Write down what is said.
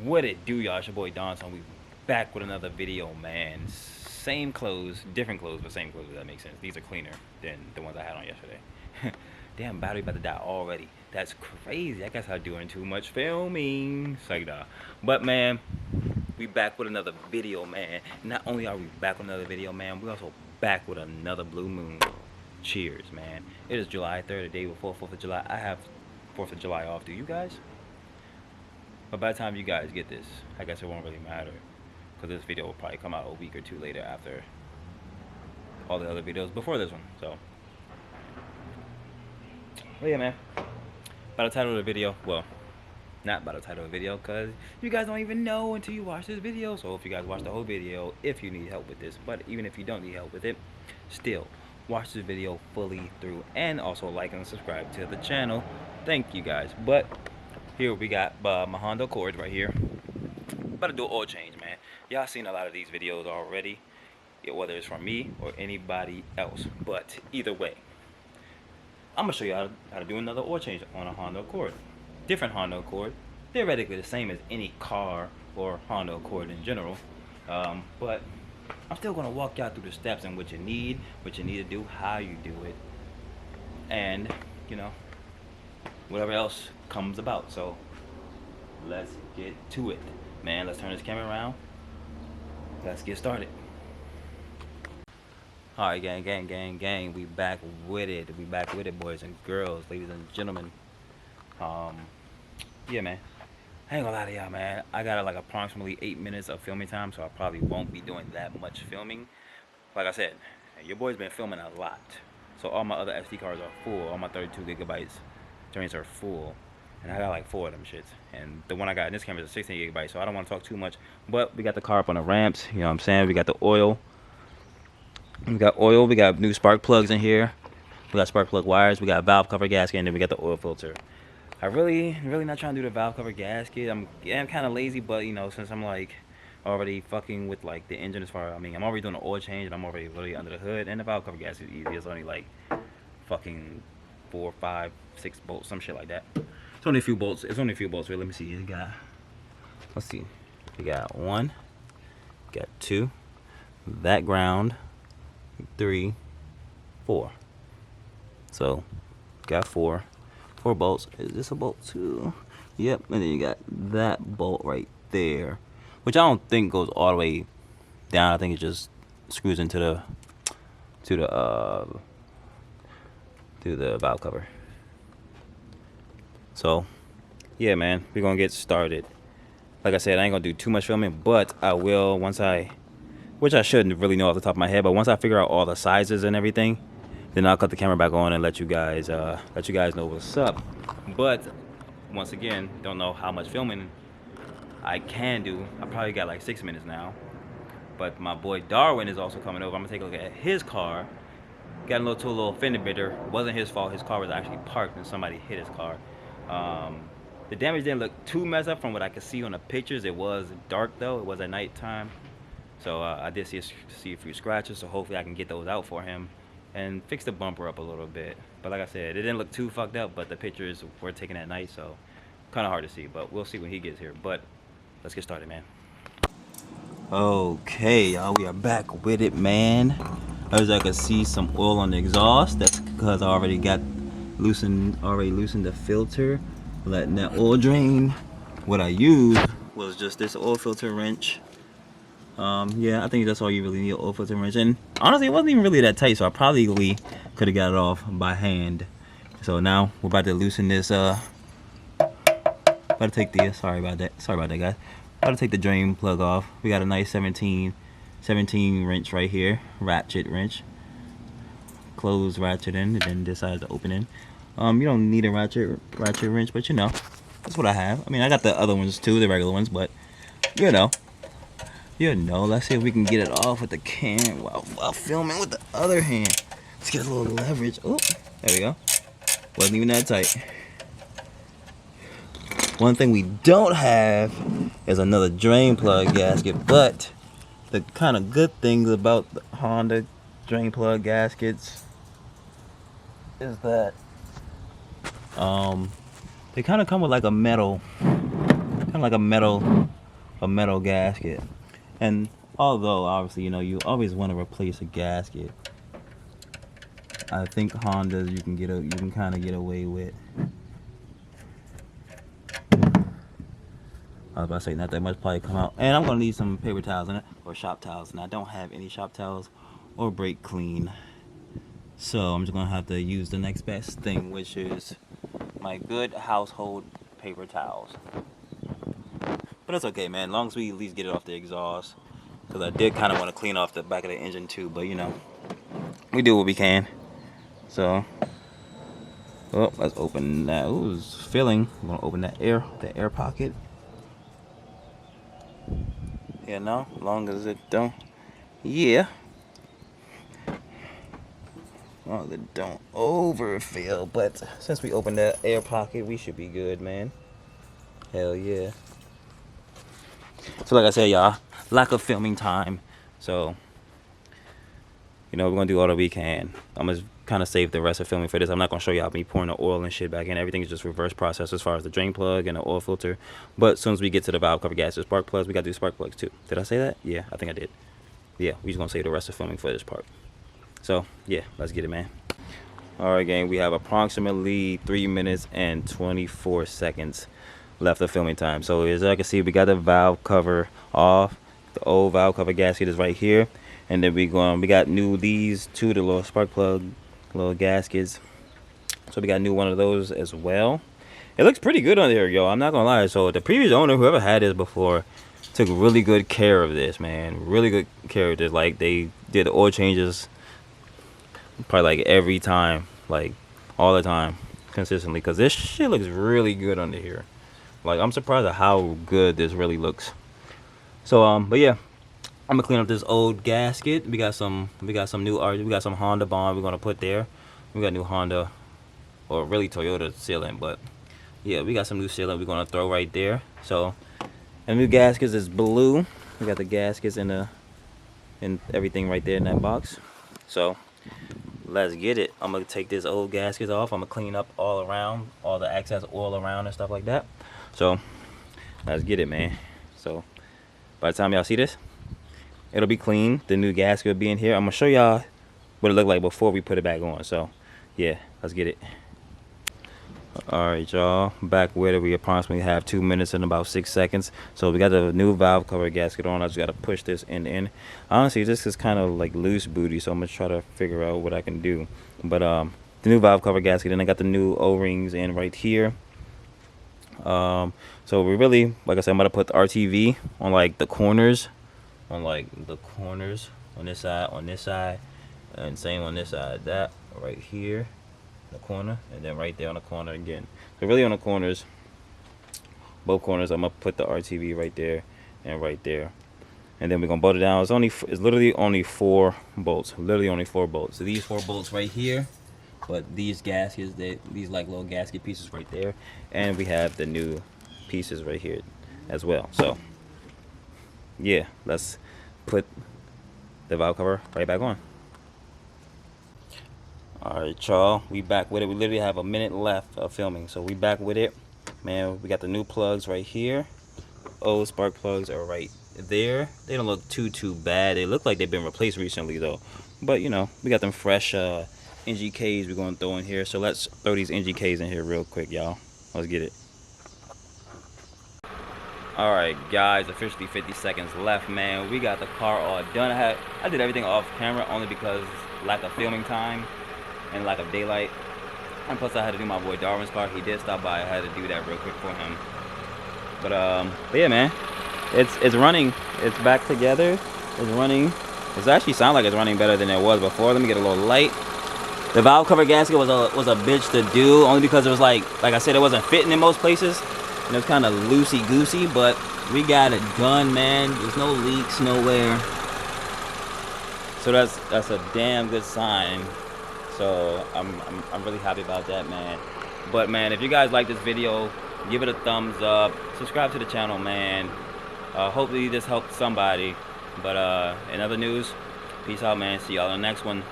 What it do, y'all? It's your boy Donson. We back with another video, man. Same clothes, different clothes, but same clothes, if that makes sense. These are cleaner than the ones I had on yesterday. Damn, battery about to die already. That's crazy. I guess I'm doing too much filming. Like that. But man, we back with another video, man. Not only are we back with another video, man, we also back with another blue moon. Cheers, man. It is July 3rd, the day before 4th of July. I have 4th of July off. Do you guys? But by the time you guys get this, I guess it won't really matter, because this video will probably come out a week or two later after all the other videos before this one. So, but yeah, man. By the title of the video, well, not by the title of the video, because you guys don't even know until you watch this video. So if you guys watch the whole video, if you need help with this, but even if you don't need help with it, still watch this video fully through, and also like and subscribe to the channel. Thank you guys. But here we got my Honda Accord right here. About to do an oil change, man. Y'all seen a lot of these videos already, whether it's from me or anybody else. But either way, I'm gonna show you how to do another oil change on a Honda Accord. Different Honda Accord, theoretically the same as any car or Honda Accord in general. But I'm still gonna walk y'all through the steps and what you need to do, how you do it, and you know, whatever else comes about. So let's get to it, man. Let's turn this camera around. Let's get started. All right, gang. We back with it. We back with it, boys and girls, ladies and gentlemen. Yeah, man. I ain't gonna lie to y'all, man. I got like approximately 8 minutes of filming time, so I probably won't be doing that much filming. Like I said, your boy's been filming a lot, so all my other SD cards are full. All my 32 gigabytes drains are full, and I got like 4 of them shits. And the one I got in this camera is a 16 gigabyte, so I don't want to talk too much. But we got the car up on the ramps, you know what I'm saying? We got the oil. We got new spark plugs in here. We got spark plug wires. We got valve cover gasket, and then we got the oil filter. I really not trying to do the valve cover gasket. I'm kind of lazy, but you know, since I'm like already fucking with like the engine as far, I mean, I'm already doing an oil change, and I'm already really under the hood, and the valve cover gasket is easy. It's only like fucking 4, 5, 6 bolts, some shit like that. It's only a few bolts. It's only a few bolts. Here, let me see. You got, let's see. We got 1, got 2, that ground, 3, 4. So got 4 bolts. Is this a bolt too? Yep. And then you got that bolt right there, which I don't think goes all the way down. I think it just screws into the valve cover. So yeah, man, we're gonna get started. Like I said, I ain't gonna do too much filming, but I will which I shouldn't really know off the top of my head, but once I figure out all the sizes and everything, then I'll cut the camera back on and let you guys know what's up. But once again, don't know how much filming I can do. I probably got like 6 minutes now. But my boy Darwin is also coming over. I'm gonna take a look at his car. Got into a little fender bender. Wasn't his fault. His car was actually parked and somebody hit his car. The damage didn't look too messed up from what I could see on the pictures. It was dark though. It was at nighttime. So I did see a few scratches. So hopefully I can get those out for him and fix the bumper up a little bit. But like I said, it didn't look too fucked up, but the pictures were taken at night, so kind of hard to see. But we'll see when he gets here. But let's get started, man. Okay, y'all, we are back with it, man. As I can see some oil on the exhaust. That's because I already loosened the filter, letting that oil drain. What I used was just this oil filter wrench. Yeah, I think that's all you really need, an oil filter wrench. And honestly, it wasn't even really that tight, so I probably could have got it off by hand. So now we're about to loosen this. About to take the sorry about that, guys. About to take the drain plug off. We got a nice 17 wrench right here, ratchet wrench. Close ratchet in, and then this side is the opening. You don't need a ratchet wrench, but you know, that's what I have. I mean, I got the other ones too, the regular ones, but you know, let's see if we can get it off with the can while filming with the other hand. Let's get a little leverage. Oh, there we go. Wasn't even that tight. One thing we don't have is another drain plug gasket, but the kind of good things about the Honda drain plug gaskets is that they kind of come with like a metal of like a metal gasket. And although obviously, you know, you always want to replace a gasket, I think Hondas you can kind of get away with. I was about to say not that much probably come out. And I'm gonna need some paper towels in it, or shop towels. And I don't have any shop towels or brake clean, so I'm just gonna have to use the next best thing, which is my good household paper towels. But it's okay, man, as long as we at least get it off the exhaust, because I did kind of want to clean off the back of the engine too, but you know, we do what we can. So, well, let's open that. Ooh, it's filling. I'm gonna open the air pocket. Yeah, no, as long as it don't, yeah, as long as it don't overfill. But since we opened that air pocket, we should be good, man. Hell yeah. So like I said, y'all, lack of filming time, so you know, we're gonna do all that we can. I'm gonna kind of save the rest of filming for this. I'm not gonna show y'all me pouring the oil and shit back in. Everything is just reverse process as far as the drain plug and the oil filter. But as soon as we get to the valve cover gasket, spark plugs, we gotta do spark plugs too. Did I say that? Yeah, I think I did. Yeah, we just gonna save the rest of filming for this part. So yeah, let's get it, man. All right, gang, we have approximately 3 minutes and 24 seconds left of filming time. So as I can see, we got the valve cover off. The old valve cover gasket is right here. And then we got new these two, the little spark plug little gaskets. So we got a new one of those as well. It looks pretty good on there, yo. I'm not gonna lie. So the previous owner, whoever had this before, took really good care of this, man. Really good care of this. Like, they did oil changes probably like every time, like all the time, consistently. Cause this shit looks really good under here. Like, I'm surprised at how good this really looks. So but yeah, I'm gonna clean up this old gasket. We got some Honda bond we're gonna put there. We got new Honda, or really Toyota sealant, but yeah, we got some new sealant we're gonna throw right there. So, and new gaskets is blue. We got the gaskets and everything right there in that box. So let's get it. I'm gonna take this old gasket off. I'm gonna clean up all around, all the excess oil around and stuff like that. So let's get it, man. So by the time y'all see this, it'll be clean. The new gasket will be in here. I'm gonna show y'all what it looked like before we put it back on. So yeah, let's get it. All right, y'all, back with it. We approximately have 2 minutes and about 6 seconds. So we got the new valve cover gasket on. I just gotta push this in. Honestly, this is kind of like loose booty, so I'm gonna try to figure out what I can do. But the new valve cover gasket, and I got the new O-rings in right here. So we really, like I said, I'm gonna put the RTV on like the corners, on this side, and same on this side. That right here, the corner, and then right there on the corner again. So really on the corners, both corners, I'm gonna put the RTV right there and right there, and then we're gonna bolt it down. It's literally only 4 bolts. Literally only 4 bolts. So these 4 bolts right here, but these gaskets, these like little gasket pieces right there, and we have the new pieces right here as well. So yeah, let's put the valve cover right back on. All right, y'all, we back with it. We literally have a minute left of filming, so we back with it, man. We got the new plugs right here. Old spark plugs are right there. They don't look too bad. They look like they've been replaced recently though, but you know, we got them fresh NGKs we're going to throw in here. So let's throw these NGKs in here real quick, y'all. Let's get it. All right, guys, officially 50 seconds left, man. We got the car all done. I did everything off camera only because lack of filming time and lack of daylight, and plus I had to do my boy Darwin's car. He did stop by. I had to do that real quick for him. But yeah, man, it's running. It's back together. It's running. It actually sounds like it's running better than it was before. Let me get a little light. The valve cover gasket was a bitch to do, only because it was like I said, it wasn't fitting in most places, and it was kind of loosey goosey. But we got it done, man. There's no leaks nowhere, so that's a damn good sign. So I'm really happy about that, man. But man, if you guys like this video, give it a thumbs up, subscribe to the channel, man. Hopefully this helped somebody. But in other news, peace out, man. See y'all in the next one.